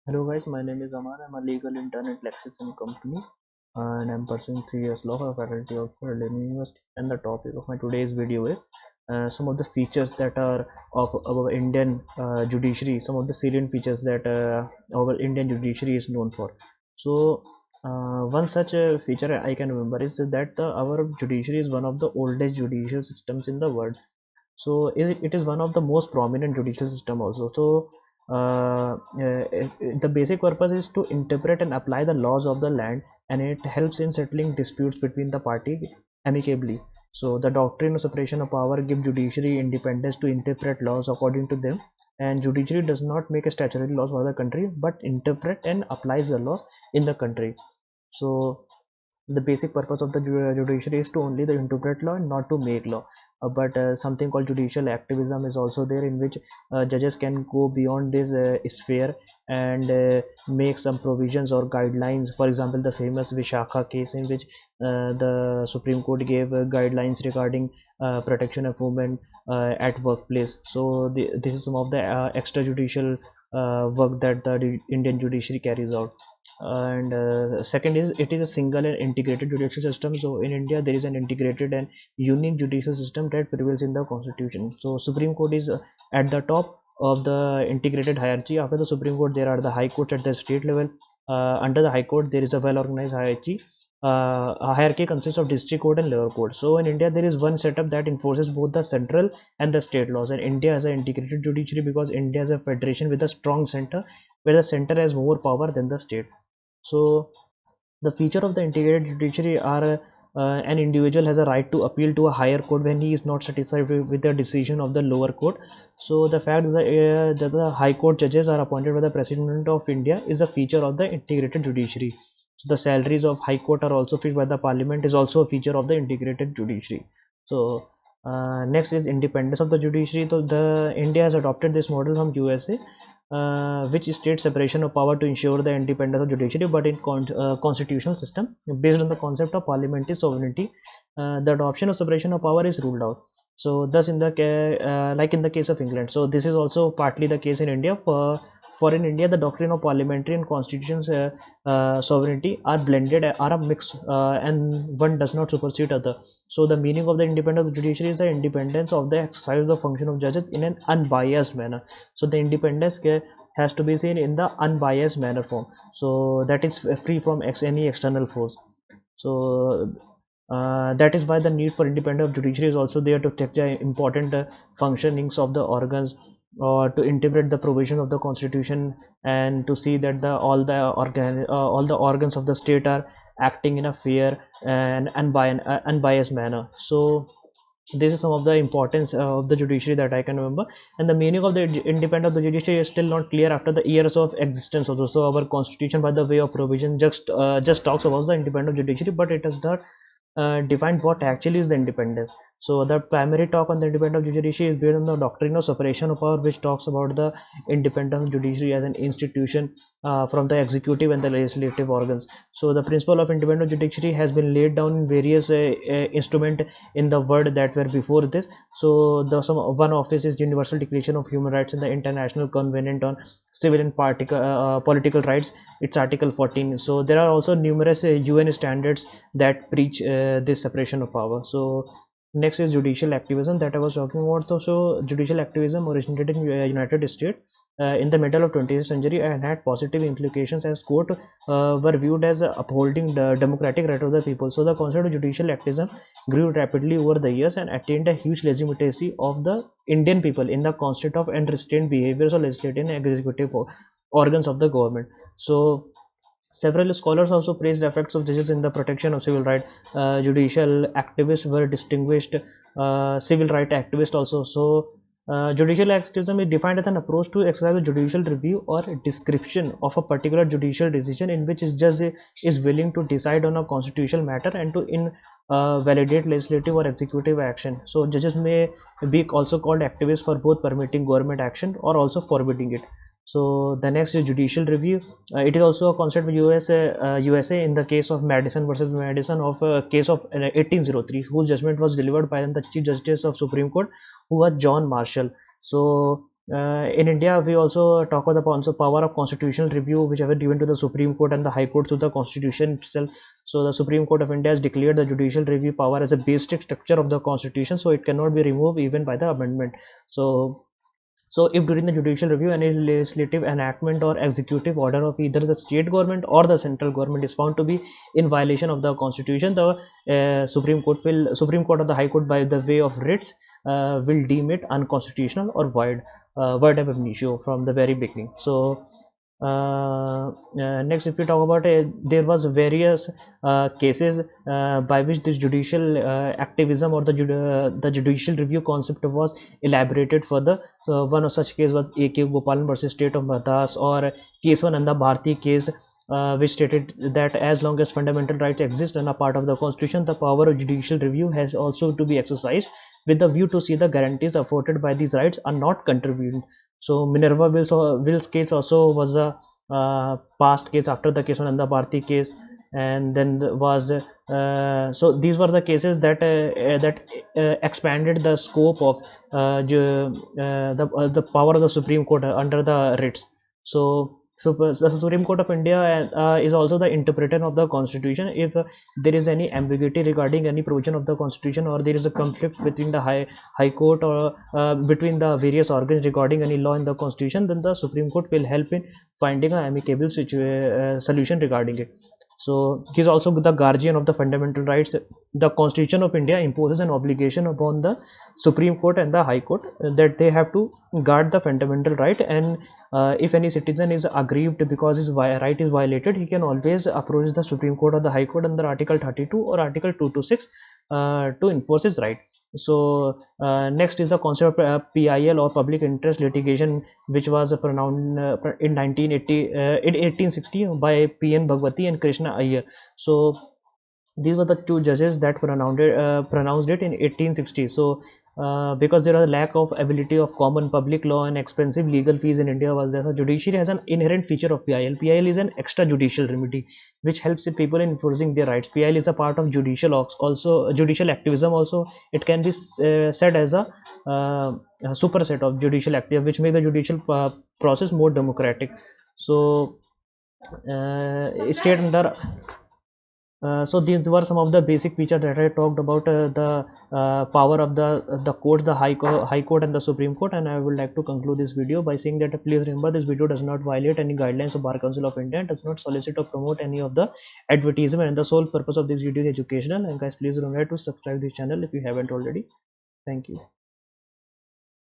Hello guys, my name is Amaan. I'm a legal intern at LEXIS and Company, and I'm pursuing 3 years law for faculty of Lenin University. And the topic of my today's video is some of the features that are of our Indian judiciary, some of the salient features that our Indian judiciary is known for. So one such feature I can remember is that our judiciary is one of the oldest judicial systems in the world. So it is one of the most prominent judicial system also. So the basic purpose is to interpret and apply the laws of the land, and it helps in settling disputes between the party amicably. So the doctrine of separation of power gives judiciary independence to interpret laws according to them, and judiciary does not make a statutory laws for the country but interpret and applies the law in the country. So the basic purpose of the judiciary is to only the interpret law and not to make law. But something called judicial activism is also there, in which judges can go beyond this sphere and make some provisions or guidelines. For example, the famous Vishakha case, in which the Supreme Court gave guidelines regarding protection of women at workplace. So this is some of the extrajudicial work that the Indian judiciary carries out. And second is, it is a single and integrated judicial system. So in India there is an integrated and unique judicial system that prevails in the constitution. So Supreme Court is at the top of the integrated hierarchy. After the Supreme Court, there are the high courts at the state level. Under the high court, there is a well organized hierarchy. A hierarchy consists of district court and lower court. So in India there is one setup that enforces both the central and the state laws, and India has an integrated judiciary because India is a federation with a strong center, where the center has more power than the state. So the feature of the integrated judiciary are an individual has a right to appeal to a higher court when he is not satisfied with the decision of the lower court. So the fact that the high court judges are appointed by the president of India is a feature of the integrated judiciary. So the salaries of high court are also fixed by the parliament, is also a feature of the integrated judiciary. So next is independence of the judiciary. So the India has adopted this model from USA, which states separation of power to ensure the independence of judiciary, but in constitutional system based on the concept of parliamentary sovereignty, the adoption of separation of power is ruled out. So thus in the like in the case of England, so this is also partly the case in India. For in India, the doctrine of parliamentary and constitutions sovereignty are blended, are a mix, and one does not supersede other. So the meaning of the independence of the judiciary is the independence of the exercise of the function of judges in an unbiased manner. So the independence has to be seen in the unbiased manner form, so that is free from any external force. So that is why the need for independence of judiciary is also there, to take the important functionings of the organs, or to interpret the provision of the constitution, and to see that all the organs of the state are acting in a fair and unbiased manner. So this is some of the importance of the judiciary that I can remember. And the meaning of the independence of the judiciary is still not clear after the years of existence also. So our constitution, by the way of provision, just talks about the independence of judiciary, but it does not define what actually is the independence. So the primary talk on the independence of judiciary is based on the doctrine of separation of power, which talks about the independence of judiciary as an institution from the executive and the legislative organs. So the principle of independent judiciary has been laid down in various instruments in the world that were before this. So the one office is Universal Declaration of Human Rights and the International Covenant on Civil and Political Rights. It's Article 14. So there are also numerous UN standards that preach this separation of power. So next is judicial activism that I was talking about. So judicial activism originated in United States in the middle of 20th century and had positive implications, as court were viewed as upholding the democratic right of the people. So the concept of judicial activism grew rapidly over the years and attained a huge legitimacy of the Indian people in the concept of and restrained behaviors of legislative and executive organs of the government. So several scholars also praised the effects of judges in the protection of civil rights. Judicial activists were distinguished civil right activists also. So judicial activism is defined as an approach to exercise a judicial review or description of a particular judicial decision in which judge is willing to decide on a constitutional matter and to validate legislative or executive action. So judges may be also called activists for both permitting government action or also forbidding it. So the next is judicial review. It is also a concept of USA in the case of Madison versus Madison, of a case of 1803, whose judgment was delivered by the Chief Justice of Supreme Court, who was John Marshall. So In India, we also talk about the also power of constitutional review, which have been given to the Supreme Court and the High Court through the Constitution itself. So the Supreme Court of India has declared the judicial review power as a basic structure of the Constitution, so it cannot be removed even by the amendment. So if during the judicial review any legislative enactment or executive order of either the state government or the central government is found to be in violation of the Constitution, the Supreme Court or the High Court, by the way of writs, will deem it unconstitutional or void ab initio from the very beginning. So next, if we talk about it, there was various cases by which this judicial activism or the judicial review concept was elaborated further. So one of such case was A.K. Gopalan versus State of Madras, or Keswananda Bharti case, which stated that as long as fundamental rights exist and are part of the Constitution, the power of judicial review has also to be exercised with the view to see the guarantees afforded by these rights are not contravened. So Minerva Will's case also was a past case after the Keswananda Bharti case, and then was so these were the cases that expanded the scope of the power of the Supreme Court under the writs. So the Supreme Court of India is also the interpreter of the Constitution. If there is any ambiguity regarding any provision of the Constitution, or there is a conflict between the High Court or between the various organs regarding any law in the Constitution, then the Supreme Court will help in finding an amicable solution regarding it. So he is also the guardian of the fundamental rights. The Constitution of India imposes an obligation upon the Supreme Court and the High Court that they have to guard the fundamental right, and if any citizen is aggrieved because his right is violated, he can always approach the Supreme Court or the High Court under Article 32 or Article 226 to enforce his right. So next is the concept of PIL, or public interest litigation, which was pronounced in 1860 by P.N. Bhagwati and Krishna Iyer. So these were the two judges that pronounced it in 1860. So because there was a lack of ability of common public law and expensive legal fees in India, was there, the judiciary has an inherent feature of PIL. PIL is an extrajudicial remedy which helps people in enforcing their rights. PIL is a part of judicial activism. Also, it can be said as a superset of judicial activism, which make the judicial process more democratic. So state under so these were some of the basic features that I talked about the power of the courts, the High Court and the Supreme Court. And I would like to conclude this video by saying that please remember, this video does not violate any guidelines of Bar Council of India and does not solicit or promote any of the advertisement, and the sole purpose of this video is educational. And guys, please remember to subscribe this channel if you haven't already. Thank you.